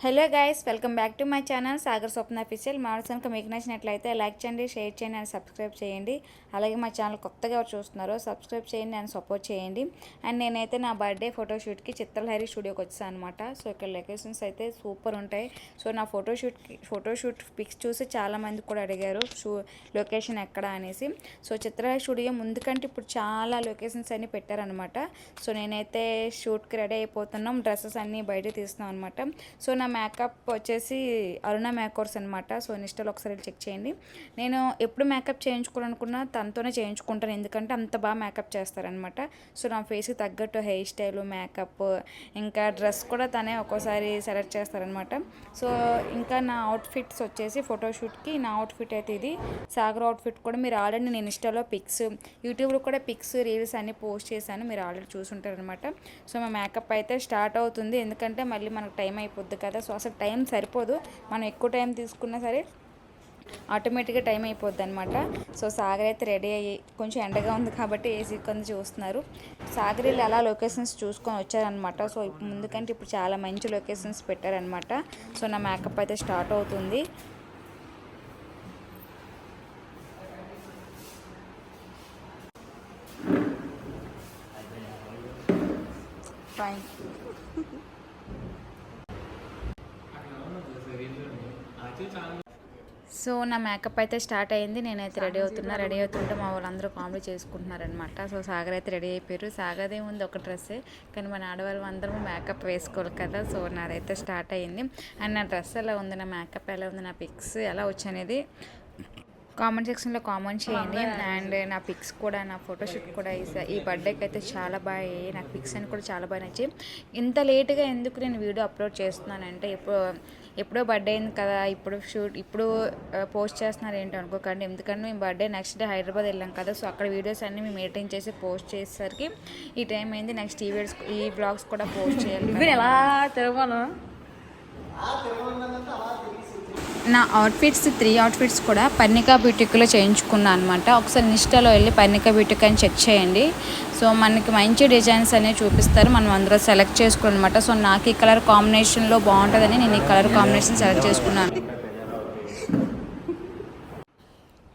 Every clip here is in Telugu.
Hello guys, welcome back to my channel Sagar Swapna official. మా కనుక మీకు నచ్చినట్లయితే లైక్ చేయండి, షేర్ చేయండి అండ్ సబ్స్క్రైబ్ చేయండి. అలాగే మా ఛానల్ కొత్తగా ఎవరు చూస్తున్నారో సబ్స్క్రైబ్ చేయండి అండ్ సపోర్ట్ చేయండి. అండ్ నేనైతే నా బర్త్డే ఫోటోషూట్కి చిత్రలహరి స్టూడియోకి వచ్చాను అనమాట. సో ఇక్కడ లొకేషన్స్ అయితే సూపర్ ఉంటాయి. సో నా ఫోటోషూట్ పిక్స్ చూసి చాలామంది కూడా అడిగారు లొకేషన్ ఎక్కడ అనేసి. సో చిత్రలహరి స్టూడియో ముందు కంటే ఇప్పుడు చాలా లొకేషన్స్ అన్నీ పెట్టారనమాట. సో నేనైతే షూట్కి రెడీ అయిపోతున్నాం, డ్రెస్సెస్ అన్నీ బయట తీస్తున్నాం అనమాట. సో నా మేకప్ వచ్చేసి అరుణ మేకర్స్ అనమాట. సో ఇన్స్టాలో ఒకసారి చెక్ చేయండి. నేను ఎప్పుడు మేకప్ చేయించుకోవాలనుకున్నా తనతోనే చేయించుకుంటాను, ఎందుకంటే అంత బాగా మేకప్ చేస్తారనమాట. సో నా ఫేస్కి తగ్గట్టు హెయిర్ స్టైలు, మేకప్, ఇంకా డ్రెస్ కూడా తనే ఒక్కోసారి సెలెక్ట్ చేస్తారనమాట. సో ఇంకా నా అవుట్ఫిట్స్ వచ్చేసి ఫోటోషూట్కి నా అవుట్ఫిట్ అయితే ఇది సాగర్ అవుట్ఫిట్. కూడా మీరు ఆల్రెడీ నేను ఇన్స్టాలో పిక్స్, యూట్యూబ్లో కూడా పిక్స్, రీల్స్ అన్నీ పోస్ట్ చేశాను, మీరు ఆల్రెడీ చూసుంటారనమాట. సో మా మేకప్ అయితే స్టార్ట్ అవుతుంది, ఎందుకంటే మళ్ళీ మనకు టైం అయిపోద్ది కదా. సో అసలు టైం సరిపోదు, మనం ఎక్కువ టైం తీసుకున్నా సరే ఆటోమేటిక్గా టైం అయిపోద్ది అనమాట. సో సాగర్ అయితే రెడీ అయ్యి, కొంచెం ఎండగా ఉంది కాబట్టి ఏసీ కింద చూస్తున్నారు. సాగర్ వెళ్ళి అలా లొకేషన్స్ చూసుకొని వచ్చారనమాట. సో ముందుకంటే ఇప్పుడు చాలా మంచి లొకేషన్స్ పెట్టారనమాట. సో నా మేకప్ అయితే స్టార్ట్ అవుతుంది. ఫైన్. సో నా మేకప్ అయితే స్టార్ట్ అయింది, నేనైతే రెడీ అవుతుంటే మా వాళ్ళందరూ కామెడీ చేసుకుంటున్నారనమాట. సో సాగర్ అయితే రెడీ అయిపోయారు. సాగర్దే ఉంది ఒక డ్రెస్సే, కానీ మన ఆడవాళ్ళు అందరము మేకప్ వేసుకోవాలి కదా. సో నాదైతే స్టార్ట్ అయ్యింది. అండ్ నా డ్రెస్ ఎలా ఉంది, నా మేకప్ ఎలా ఉంది, నా పిక్స్ ఎలా వచ్చనేది కామెంట్ సెక్షన్లో కామెంట్ చేయండి. అండ్ నా పిక్స్ కూడా, నా ఫోటోషూట్ కూడా ఈ బర్త్డేకి అయితే చాలా బాగా అయ్యాయి. నాకు పిక్స్ అని కూడా చాలా బాగా నచ్చాయి. ఇంత లేట్గా ఎందుకు నేను వీడియో అప్లోడ్ చేస్తున్నానంటే, ఎప్పుడో బర్త్డే అయింది కదా, ఇప్పుడు పోస్ట్ చేస్తున్నారు ఏంటో అనుకోకండి. ఎందుకంటే మేము బర్త్డే నెక్స్ట్ డే హైదరాబాద్ వెళ్ళాం కదా. సో అక్కడ వీడియోస్ అన్నీ మేము ఎడిటింగ్ చేసి పోస్ట్ చేసేసరికి ఈ టైం అయింది. నెక్స్ట్ ఈ బ్లాగ్స్ కూడా పోస్ట్ చేయాలి. ఎలా తిరగను నా అవుట్ఫిట్స్ 3 అవుట్ఫిట్స్ కూడా పర్ణికా బ్యూటిక్లో చేయించుకున్నాను అనమాట. ఒకసారి ఇన్స్టాలో వెళ్ళి పర్ణికా బ్యూటిక్ అని చెక్ చేయండి. సో మనకి మంచి డిజైన్స్ అనేవి చూపిస్తారు, మనం అందరూ సెలెక్ట్ చేసుకోవాలన్నమాట. సో నాకు ఈ కలర్ కాంబినేషన్లో బాగుంటుందని నేను ఈ కలర్ కాంబినేషన్ సెలెక్ట్ చేసుకున్నాను.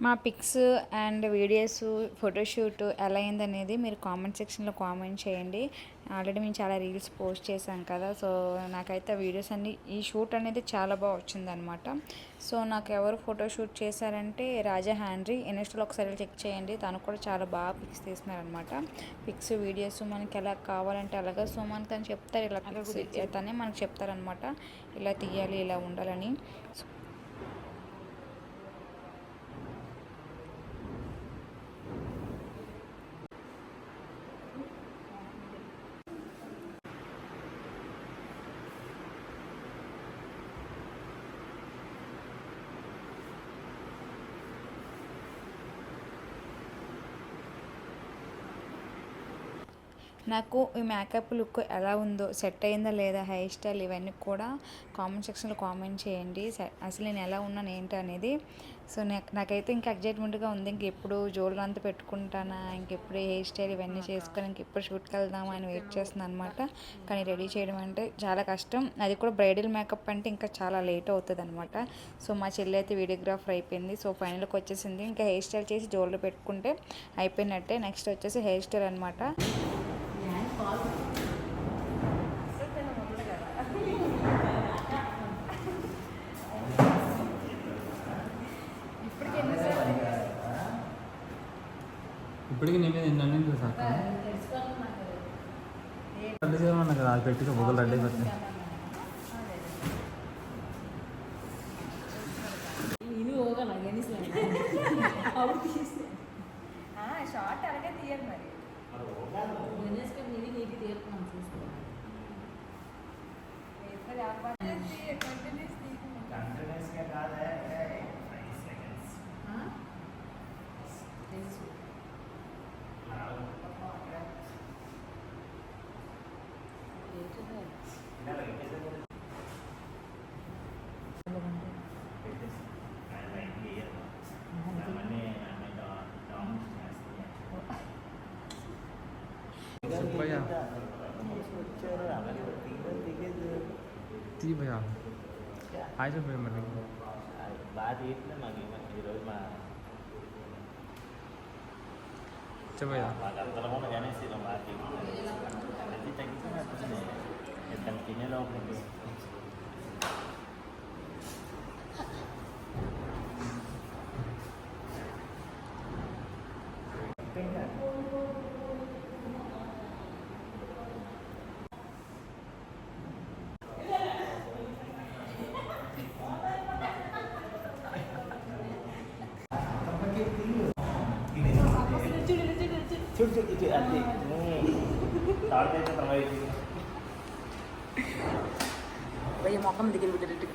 మా పిక్స్ అండ్ వీడియోస్, ఫోటోషూట్ ఎలా అయిందనేది మీరు కామెంట్ సెక్షన్లో కామెంట్ చేయండి. ఆల్రెడీ మేము చాలా రీల్స్ పోస్ట్ చేశాం కదా. సో నాకైతే వీడియోస్ అన్నీ, ఈ షూట్ అనేది చాలా బాగా వచ్చిందనమాట. సో నాకు ఎవరు ఫోటోషూట్ చేశారంటే రాజా హ్యాండ్రీ, ఇన్స్టాలో ఒకసారి చెక్ చేయండి. తను కూడా చాలా బాగా పిక్స్ తీస్తున్నారనమాట. పిక్స్, వీడియోస్ మనకి ఎలా కావాలంటే అలాగా. సో మనకు తను చెప్తారు, ఇలా పిక్స్ తనే మనకు చెప్తారనమాట, ఇలా తీయాలి, ఇలా ఉండాలని. నాకు ఈ మేకప్ లుక్ ఎలా ఉందో, సెట్ అయిందా లేదా, హెయిర్ స్టైల్, ఇవన్నీ కూడా కామెంట్ సెక్షన్లో కామెంట్ చేయండి. అసలు నేను ఎలా ఉన్నాను ఏంటి అనేది. సో నాకైతే ఇంకా ఎగ్జైట్మెంట్గా ఉంది. ఇంకెప్పుడు జోళ్ళు అంతా పెట్టుకుంటానా, ఇంకెప్పుడు హెయిర్ స్టైల్ ఇవన్నీ చేసుకొని ఇంకెప్పుడు షూట్కి వెళ్దామా అని వెయిట్ చేస్తున్నాను అనమాట. కానీ రెడీ చేయడం అంటే చాలా కష్టం, అది కూడా బ్రైడల్ మేకప్ అంటే ఇంకా చాలా లేట్ అవుతుంది అనమాట. సో మా చెల్లి అయితే వీడియోగ్రాఫర్ అయిపోయింది. సో ఫైనల్కి వచ్చేసింది. ఇంకా హెయిర్ స్టైల్ చేసి జోళ్ళు పెట్టుకుంటే అయిపోయినట్టే. నెక్స్ట్ వచ్చేసి హెయిర్ స్టైల్ అనమాట. ఇప్పటికీ నీ మీద ఎన్ని అన్నీ సాక రెడీ చేయమన్నా కదా, అది పెట్టి బొగ్గలు రెడీ పెట్టి షార్ట్ అలాగే తీయాలి మరి. भैया హాయ్ చెప్పి మరి బాగా తీయట్లే మాకు ఈరోజు చెప్పయ్యా మాకు అందరం కూడా గణేష్ ఇలా బాగా ప్రతి తగ్గిపోయినట్టుంది ఇద్దరు తినే లోపలికి చూడు ఇటు అది తాడితే తర్వాత వెయ్యి మొక్కం దగ్గర పెట్టేటట్టు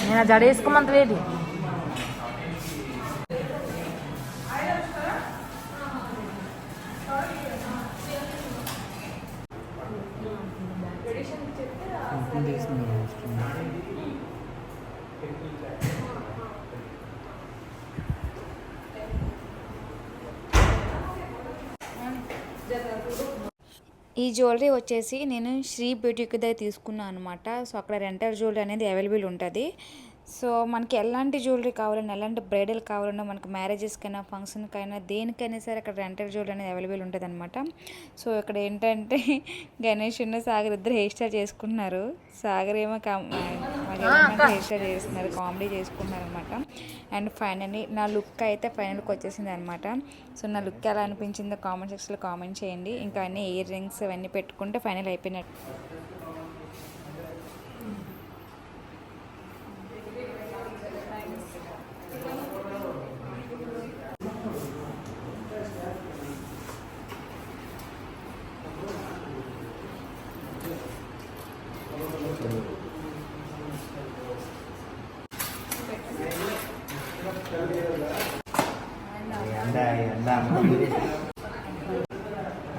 నేను జడ వేసుకోమంత లేదు ఈ జ్యువెలరీ వచ్చేసి నేను శ్రీ బ్యూటీకి దగ్గర తీసుకున్నాను అనమాట. సో అక్కడ రెంటల్ జ్యువెలరీ అనేది అవైలబుల్ ఉంటుంది. సో మనకి ఎలాంటి జ్యువెలరీ కావాలన్నా, ఎలాంటి బ్రైడల్ కావాలన్నా, మనకి మ్యారేజెస్కైనా, ఫంక్షన్కైనా, దేనికైనా సరే అక్కడ రెంటల్ జ్యువెలరీ అనేది అవైలబుల్ ఉంటుంది అనమాట. సో ఇక్కడ ఏంటంటే గణేష్ ఉన్న సాగర్ ఇద్దరు హెయిర్ స్టైల్ చేసుకుంటున్నారు. సాగర్ ఏమో హెయిర్ స్టైల్ చేస్తున్నారు, కామెడీ చేసుకుంటున్నారు అనమాట. అండ్ ఫైనల్లీ నా లుక్ అయితే ఫైనల్కి వచ్చేసింది అనమాట. సో నా లుక్ ఎలా అనిపించిందో కామెంట్ సెక్షన్లో కామెంట్ చేయండి. ఇంకా అన్ని ఇయర్ రింగ్స్ అవన్నీ పెట్టుకుంటే ఫైనల్ అయిపోయినట్టు.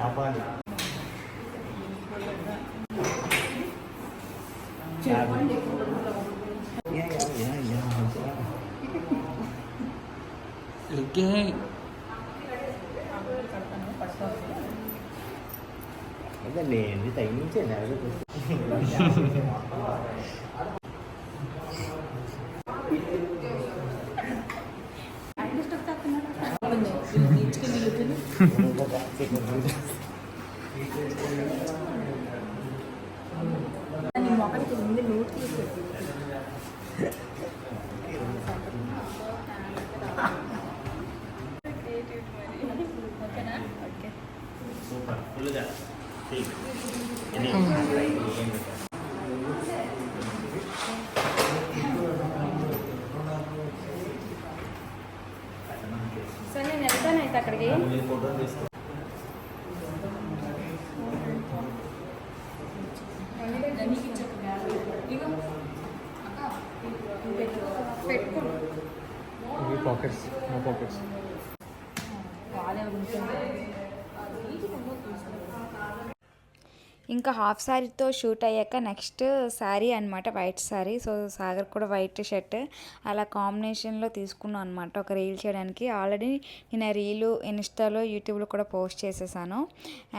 apa cái này đi tay những chuyện nào నీ మొక్కడికి ముందు నోట్ తీసి super full గా ini సో నేను వెళ్తాను అయితే అక్కడికి. ఫోటో తీసుకో పాకెట్స్ నో పాకెట్స్ ఇంకా హాఫ్ శారీతో షూట్ అయ్యాక నెక్స్ట్ శారీ అనమాట, వైట్ శారీ. సో సాగర్ కూడా వైట్ షర్ట్ అలా కాంబినేషన్లో తీసుకున్నాను అనమాట ఒక రీల్ చేయడానికి. ఆల్రెడీ నేను ఆ రీలు ఇన్స్టాలో, యూట్యూబ్లో కూడా పోస్ట్ చేసేసాను.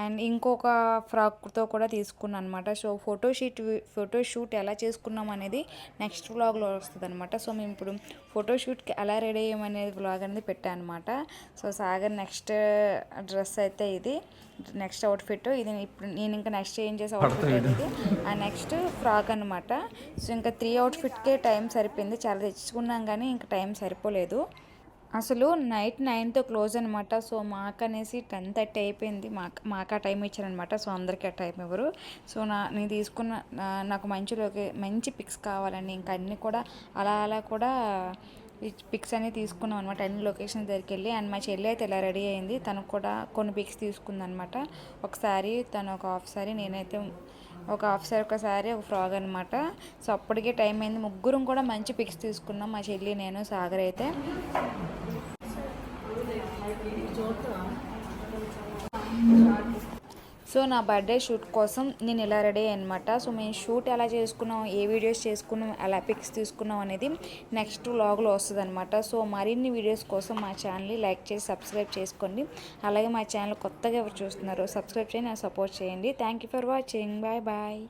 అండ్ ఇంకొక ఫ్రాక్తో కూడా తీసుకున్నాను అనమాట. సో ఫోటోషూట్ ఎలా చేసుకున్నాం అనేది నెక్స్ట్ వ్లాగ్లో వస్తుంది అనమాట. సో మేము ఇప్పుడు ఫోటోషూట్కి ఎలా రెడీ అయ్యామనేది వ్లాగ్ అనేది పెట్టాను అనమాట. సో సాగర్ నెక్స్ట్ డ్రెస్ అయితే ఇది, నెక్స్ట్ అవుట్ఫిట్ ఇది. ఇప్పుడు నేను ఇంకా నెక్స్ట్ ఏం చేసే అవుట్ఫిట్ అనేది ఆ నెక్స్ట్ ఫ్రాక్ అనమాట. సో ఇంకా 3 అవుట్ఫిట్కే టైం సరిపోయింది. చాలా తెచ్చుకున్నాం కానీ ఇంకా టైం సరిపోలేదు. అసలు నైట్ 9తో క్లోజ్ అనమాట. సో మాకు అనేసి 10:30 అయిపోయింది. మాకు ఆ టైం ఇచ్చారనమాట. సో అందరికీ ఆ టైం ఎవరు. సో నేను తీసుకున్న నాకు మంచి పిక్స్ కావాలండి. ఇంకా అన్నీ కూడా అలా కూడా పిక్స్ అనేవి తీసుకున్నాం అనమాట అన్ని లొకేషన్ దగ్గరికి వెళ్ళి. అండ్ మా చెల్లి అయితే ఇలా రెడీ అయింది. తనకు కూడా కొన్ని పిక్స్ తీసుకుందనమాట. ఒకసారి తను ఒక హాఫ్ సారీ, నేనైతే ఒక హాఫ్ సారీ, ఒకసారి ఒక ఫ్రాక్ అనమాట. సో అప్పటికే టైం అయింది. ముగ్గురం కూడా మంచి పిక్స్ తీసుకున్నాం, మా చెల్లి, నేను, సాగర్ అయితే. సో నా బర్త్డే షూట్ కోసం నేను ఇలా రెడీ అనమాట. సో మేము షూట్ ఎలా చేసుకున్నాం, ఏ వీడియోస్ చేసుకున్నాం, ఎలా పిక్స్ తీసుకున్నాం అనేది నెక్స్ట్ వ్లాగ్లో వస్తుంది అనమాట. సో మరిన్ని వీడియోస్ కోసం మా ఛానల్ని లైక్ చేసి సబ్స్క్రైబ్ చేసుకోండి. అలాగే మా ఛానల్ కొత్తగా ఎవరు చూస్తున్నారు సబ్స్క్రైబ్ చేయండి, సపోర్ట్ చేయండి. Thank you for watching. Bye bye.